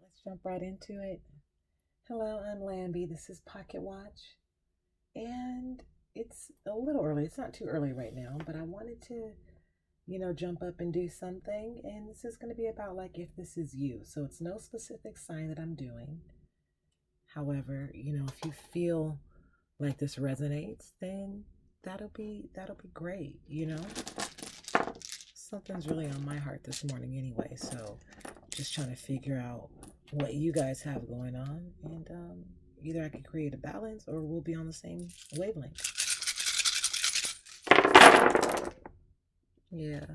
Let's jump right into it. Hello, I'm Lambie. This is Pocket Watch, and it's a little early. It's not too early right now, but I wanted to, jump up and do something. And this is going to be about like if this is you. So it's no specific sign that I'm doing. However, if you feel like this resonates, then that'll be great. Something's really on my heart this morning anyway. So just trying to figure out what you guys have going on, and either I could create a balance or we'll be on the same wavelength. Yeah.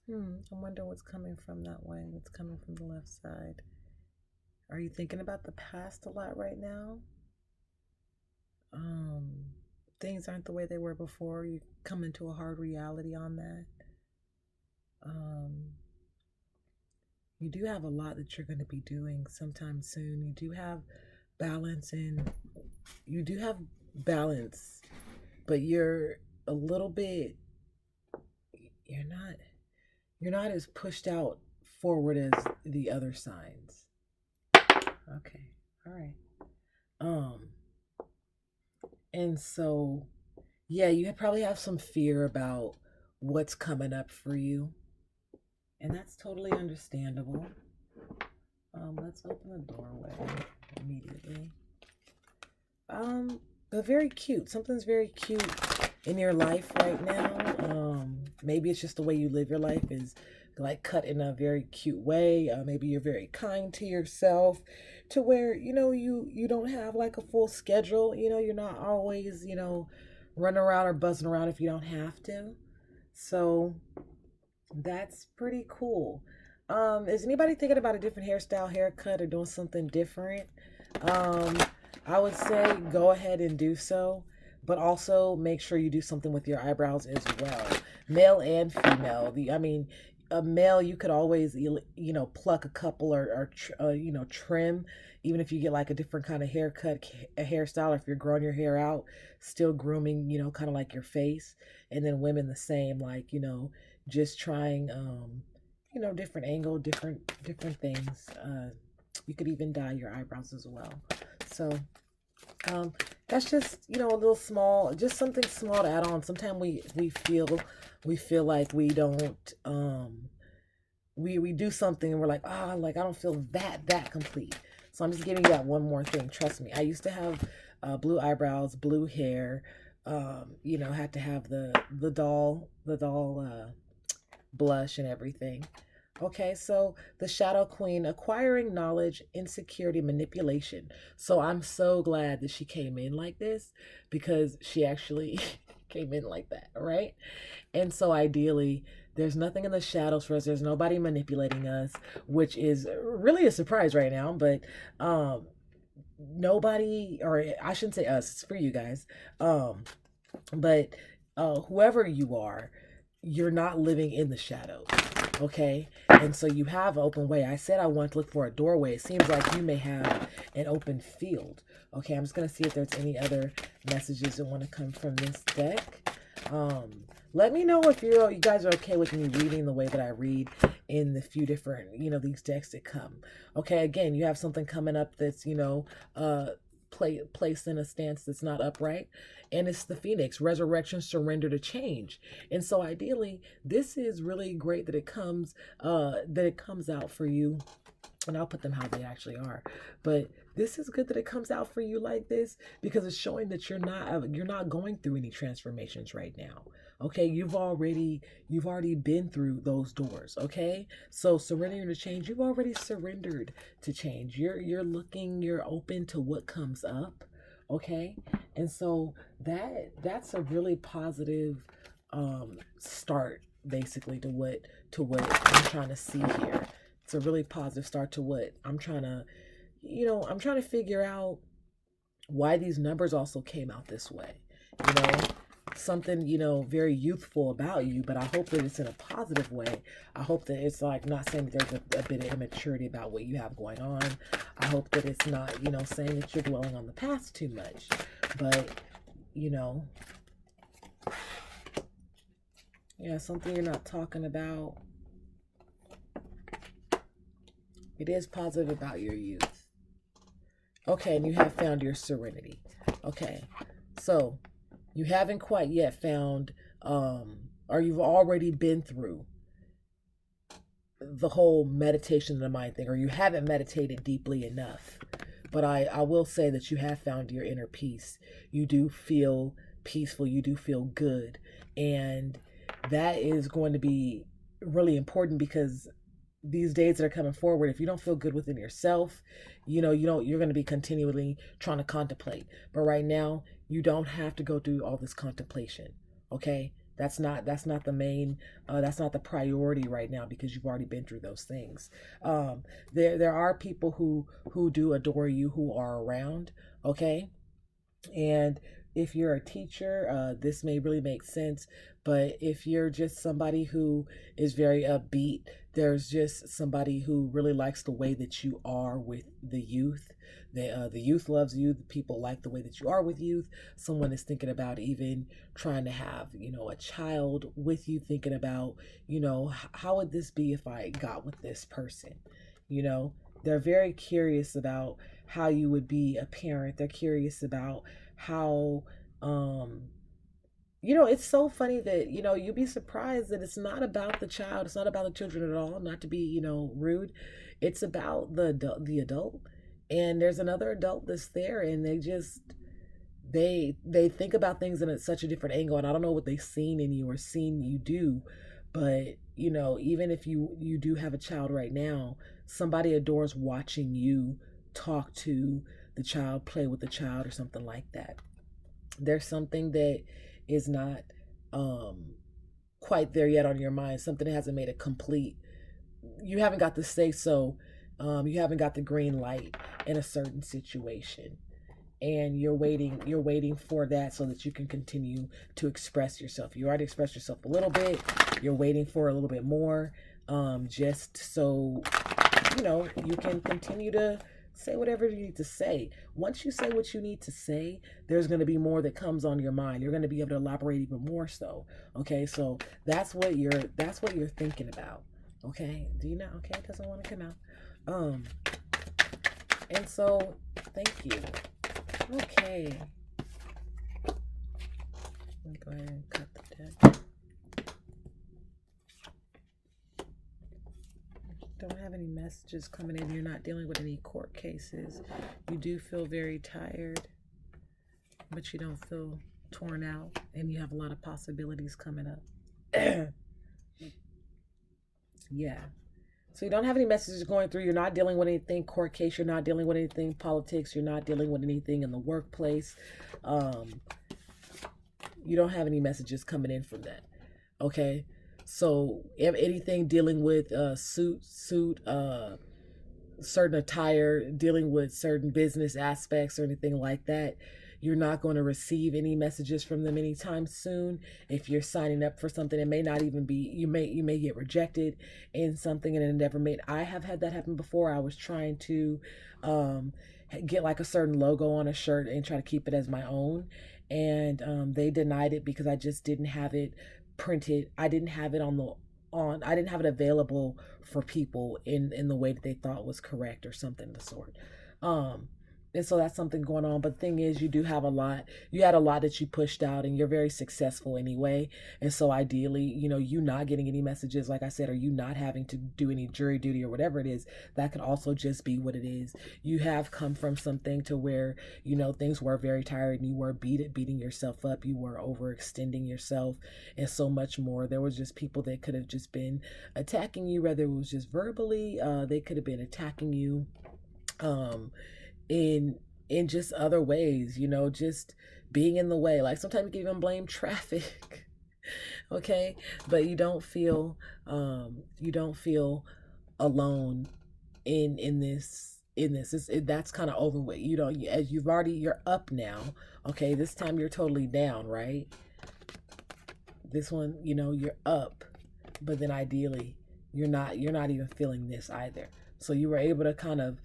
I wonder what's coming from that way. What's coming from the left side? Are you thinking about the past a lot right now? Um, Things aren't the way they were before. You come into a hard reality on that. Um, you do have a lot that you're going to be doing sometime soon. Balance and you do have balance, but a little bit you're not you're not as pushed out forward as the other signs. Okay. All right. Um and so yeah, you probably have some fear about what's coming up for you, and that's totally understandable. Let's open the doorway immediately. But very cute. Something's very cute in your life right now. Maybe it's just the way you live your life is like cut in a very cute way. Maybe you're very kind to yourself, to where you don't have like a full schedule. You're not always running around or buzzing around if you don't have to. So that's pretty cool. Is anybody thinking about a different hairstyle, haircut, or doing something different? Um, I would say go ahead and do so, but also make sure you do something with your eyebrows as well, male and female. A male you could always pluck a couple or trim, even if you get like a different kind of haircut, a hairstyle. If you're growing your hair out, still grooming, kind of like your face, and then women the same, like just trying different angle, different things. You could even dye your eyebrows as well. So um, that's just a little small, just something small to add on. Sometimes we feel like we don't we do something and we're like, like I don't feel that complete. So I'm just giving you that one more thing. Trust me, I used to have blue eyebrows, blue hair. Had to have the doll blush and everything. Okay, so the Shadow Queen, acquiring knowledge, insecurity, manipulation. So I'm so glad that she came in like this, because she actually came in like that, right? And so ideally, there's nothing in the shadows for us. There's nobody manipulating us, which is really a surprise right now. But um, nobody, or I shouldn't say us, it's for you guys. Um, but whoever you are, you're not living in the shadows. Okay, and so you have an open way. I said I want to look for a doorway. It seems like you may have an open field. Okay, I'm just gonna see if there's any other messages that want to come from this deck. Let me know if you guys are okay with me reading the way that I read in the few different these decks that come. Okay, again, you have something coming up that's placed in a stance that's not upright, and it's the Phoenix, resurrection, surrender to change. And so ideally, this is really great that it comes out for you, and I'll put them how they actually are. But this is good that it comes out for you like this, because it's showing that you're not going through any transformations right now. Okay, you've already been through those doors. Okay, so surrendering to change, you've already surrendered to change. You're open to what comes up. Okay, and so that's a really positive start, basically, to what I'm trying to see here. It's a really positive start to what I'm trying to figure out why these numbers also came out this way. You know, Something, very youthful about you, but I hope that it's in a positive way. I hope that it's like not saying that there's a bit of immaturity about what you have going on. I hope that it's not, saying that you're dwelling on the past too much. But, you know, yeah, something you're not talking about. It is positive about your youth. Okay, and you have found your serenity. Okay, so you haven't quite yet found, or you've already been through the whole meditation of the mind thing, or you haven't meditated deeply enough. But I will say that you have found your inner peace. You do feel peaceful, you do feel good. And that is going to be really important because these days that are coming forward, if you don't feel good within yourself, you're going to be continually trying to contemplate. But right now, you don't have to go through all this contemplation. Okay, that's not the main, that's not the priority right now because you've already been through those things. There are people who do adore you, who are around. Okay, and if you're a teacher, this may really make sense. But if you're just somebody who is very upbeat, there's just somebody who really likes the way that you are with the youth. The youth loves you. The people like the way that you are with youth. Someone is thinking about even trying to have, a child with you, thinking about, how would this be if I got with this person? You know, they're very curious about how you would be a parent. They're curious about how, it's so funny that, you'd be surprised that it's not about the child. It's not about the children at all, not to be, rude. It's about the adult. And there's another adult that's there, and they think about things in such a different angle. And I don't know what they've seen in you or seen you do, but even if you do have a child right now, somebody adores watching you talk to the child, play with the child, or something like that. There's something that is not quite there yet on your mind, something that hasn't made it complete. You haven't got the say so, you haven't got the green light in a certain situation. And you're waiting for that so that you can continue to express yourself. You already expressed yourself a little bit. You're waiting for a little bit more, just so you can continue to say whatever you need to say. Once you say what you need to say, there's going to be more that comes on your mind. You're going to be able to elaborate even more so. Okay, so that's what you're thinking about. Okay, do you know? Okay, it doesn't want to come out. Um, and so thank you. Okay, let me go ahead and cut the deck. Don't have any messages coming in. You're not dealing with any court cases. You do feel very tired, but you don't feel torn out, and you have a lot of possibilities coming up. Yeah. So you don't have any messages going through. You're not dealing with anything court case. You're not dealing with anything politics. You're not dealing with anything in the workplace. Um, you don't have any messages coming in from that. Okay. So if anything dealing with certain attire, dealing with certain business aspects or anything like that, you're not going to receive any messages from them anytime soon. If you're signing up for something, it may not even be, you may get rejected in something and it never made. I have had that happen before. I was trying to um, get like a certain logo on a shirt and try to keep it as my own, and they denied it because I just didn't have it printed. I didn't have it I didn't have it available for people in the way that they thought was correct or something of the sort. Um, and so that's something going on. But the thing is, you had a lot that you pushed out, and you're very successful anyway. And so ideally, you not getting any messages, like I said, or you not having to do any jury duty or whatever it is, that could also just be what it is. You have come from something to where, things were very tired and you were beating yourself up. You were overextending yourself and so much more. There was just people that could have just been attacking you, whether it was just verbally, they could have been attacking you. Um, in just other ways, just being in the way. Like sometimes you can even blame traffic. Okay, but you don't feel alone in this. That's kind of over with. As you're up now. Okay, this time you're totally down, right? This one, you're up, but then ideally you're not even feeling this either. So you were able to kind of,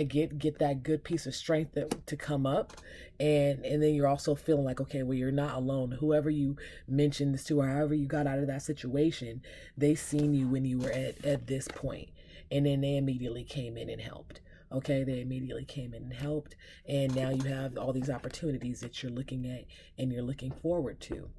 get that good piece of strength to come up, and then you're also feeling like, okay, well, you're not alone. Whoever you mentioned this to, or however you got out of that situation, they seen you when you were at this point, and then they immediately came in and helped. Okay, they immediately came in and helped, and now you have all these opportunities that you're looking at and you're looking forward to.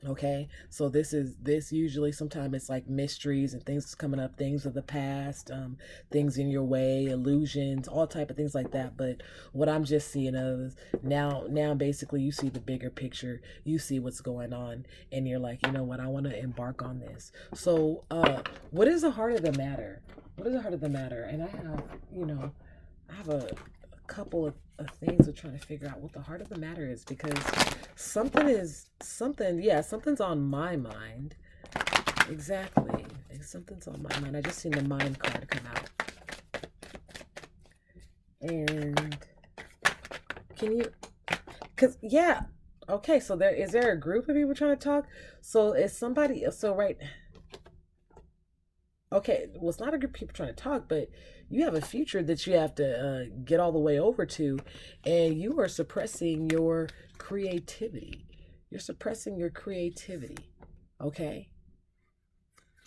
Okay, so this usually sometimes it's like mysteries and things coming up, things of the past, things in your way, illusions, all type of things like that. But what I'm just seeing is now basically you see the bigger picture, you see what's going on, and you're like, you know what, I want to embark on this. So what is the heart of the matter? What is the heart of the matter? And I have a couple of things of trying to figure out what the heart of the matter is, because something's on my mind. Exactly. Something's on my mind. I just seen the mind card come out. And can you, cause yeah. Okay, so is there a group of people trying to talk? So is somebody, so right, okay, well, it's not a group of people trying to talk, but you have a future that you have to get all the way over to, and you are suppressing your creativity. You're suppressing your creativity, okay?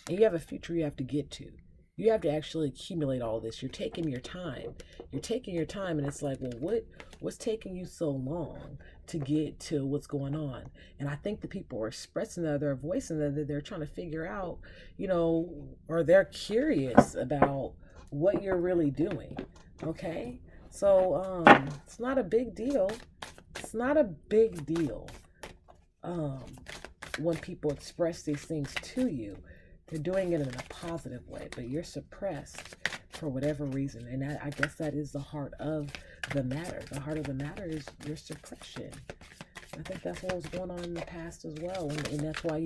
And you have a future you have to get to. You have to actually accumulate all this. You're taking your time. You're taking your time, and it's like, well, what's taking you so long to get to what's going on? And I think the people are expressing that, they're voicing that they're trying to figure out, or they're curious about what you're really doing. Okay? So it's not a big deal. It's not a big deal when people express these things to you. They're doing it in a positive way, but you're suppressed for whatever reason. And I guess that is the heart of the matter. The heart of the matter is your suppression. I think that's what was going on in the past as well. And that's why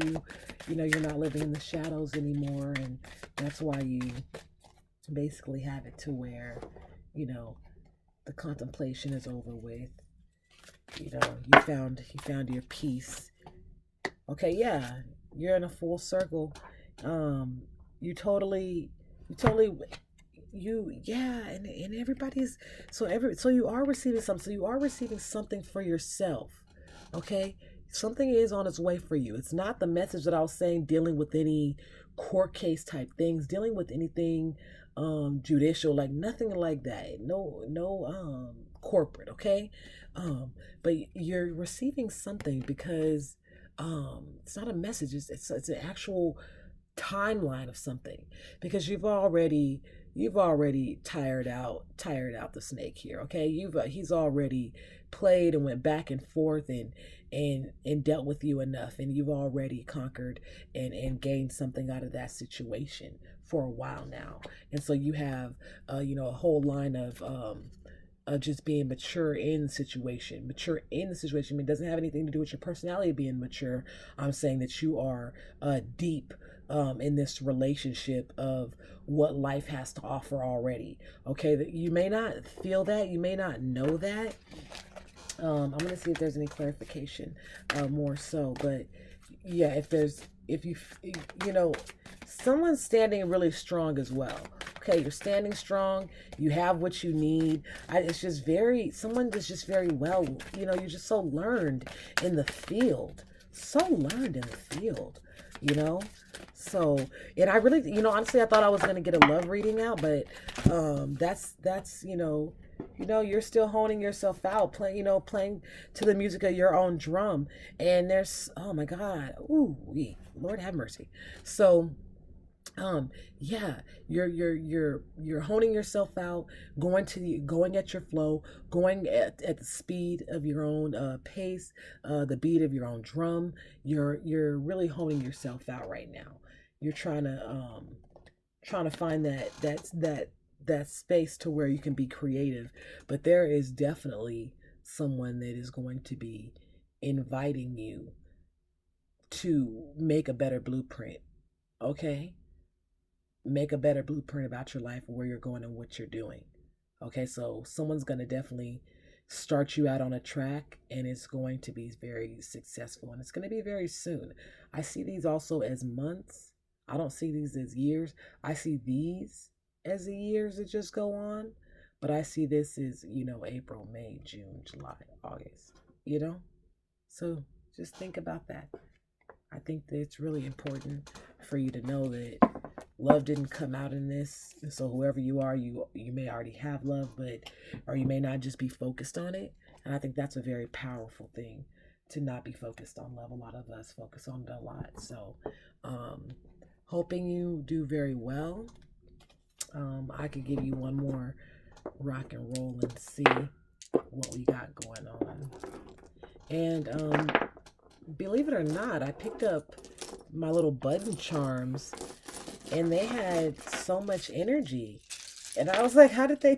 you're not living in the shadows anymore. And that's why you basically have it to where, the contemplation is over with. You found your peace. Okay, yeah, you're in a full circle. You totally and everybody's so you are receiving something. So you are receiving something for yourself. Okay, something is on its way for you. It's not the message that I was saying dealing with any court case type things, dealing with anything judicial, like nothing like that. No corporate, okay? But you're receiving something because it's not a message, it's an actual timeline of something, because you've already tired out the snake here. Okay, he's already played and went back and forth and dealt with you enough, and you've already conquered and gained something out of that situation for a while now. And so you have a whole line of just being mature in the situation. Mature in the situation, I mean, it doesn't have anything to do with your personality being mature. I'm saying that you are deep in this relationship of what life has to offer already. Okay, that you may not feel that, you may not know that. I'm gonna see if there's any clarification more so, but yeah, if someone's standing really strong as well. Okay, you're standing strong. You have what you need. It's just someone that's just very well. You're just so learned in the field. So learned in the field. So, and I really, honestly, I thought I was gonna get a love reading out, but that's you're still honing yourself out, playing to the music of your own drum, and oh my God, ooh, Lord have mercy. So yeah, you're honing yourself out, going at your flow, going at the speed of your own pace, the beat of your own drum. You're really honing yourself out right now. You're trying to find that space to where you can be creative. But there is definitely someone that is going to be inviting you to make a better blueprint. Okay, make a better blueprint about your life, where you're going and what you're doing. Okay, so someone's going to definitely start you out on a track, and it's going to be very successful, and it's going to be very soon. I see these also as months. I don't see these as years. I see these as the years that just go on, but I see this as, April, May, June, July, August, So just think about that. I think that it's really important for you to know that love didn't come out in this. So whoever you are, you may already have love, but or you may not just be focused on it. And I think that's a very powerful thing, to not be focused on love. A lot of us focus on it a lot. So um hoping you do very well. I could give you one more rock and roll and see what we got going on. And believe it or not, I picked up my little button charms, and they had so much energy. And I was like, how did they,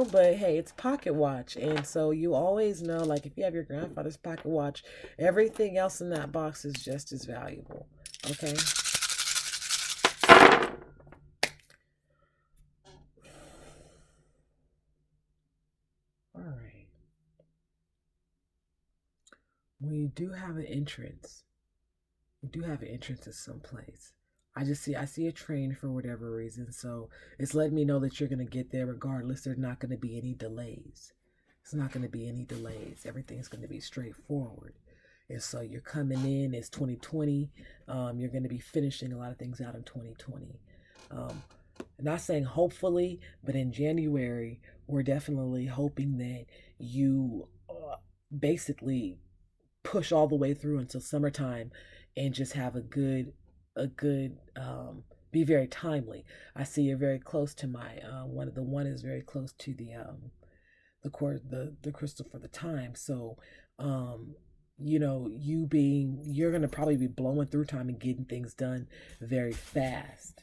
But hey, it's pocket watch. And so you always know, like, if you have your grandfather's pocket watch, everything else in that box is just as valuable. Okay. All right. When you do have an entrance, you do have an entrance to some place. I see a train for whatever reason, so it's letting me know that you're gonna get there regardless. There's not gonna be any delays. It's not gonna be any delays. Everything's gonna be straightforward. And so you're coming in, it's 2020. You're gonna be finishing a lot of things out in 2020. Um, not saying hopefully, but in January, we're definitely hoping that you basically push all the way through until summertime and just have a good be very timely. I see you're very close to my one is very close to the crystal for the time. So you're gonna probably be blowing through time and getting things done very fast.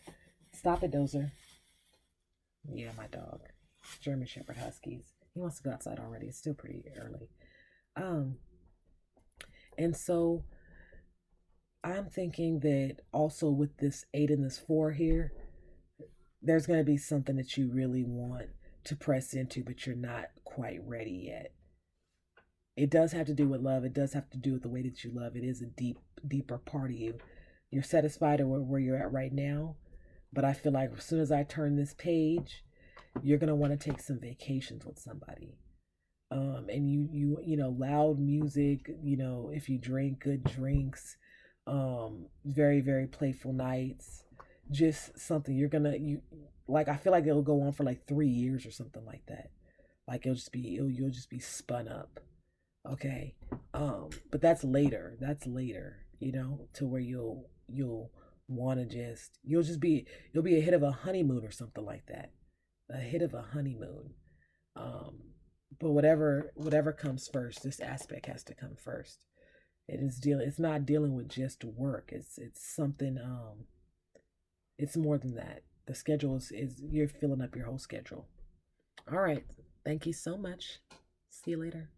Stop it, Dozer. Yeah, my dog. German Shepherd Huskies. He wants to go outside already. It's still pretty early. Um, and so I'm thinking that also with this 8 and this 4 here, there's going to be something that you really want to press into, but you're not quite ready yet. It does have to do with love. It does have to do with the way that you love. It is a deeper part of you. You're satisfied with where you're at right now, but I feel like as soon as I turn this page, you're going to want to take some vacations with somebody. And loud music, if you drink good drinks, very, very playful nights, just something you like. I feel like it'll go on for like 3 years or something like that. Like you'll just be spun up. Okay. But that's later, to where you'll want to you'll be a hit of a honeymoon or something like that. A hit of a honeymoon. Um, but whatever comes first, this aspect has to come first. It's not dealing with just work. It's something it's more than that. The schedule is you're filling up your whole schedule. All right. Thank you so much. See you later.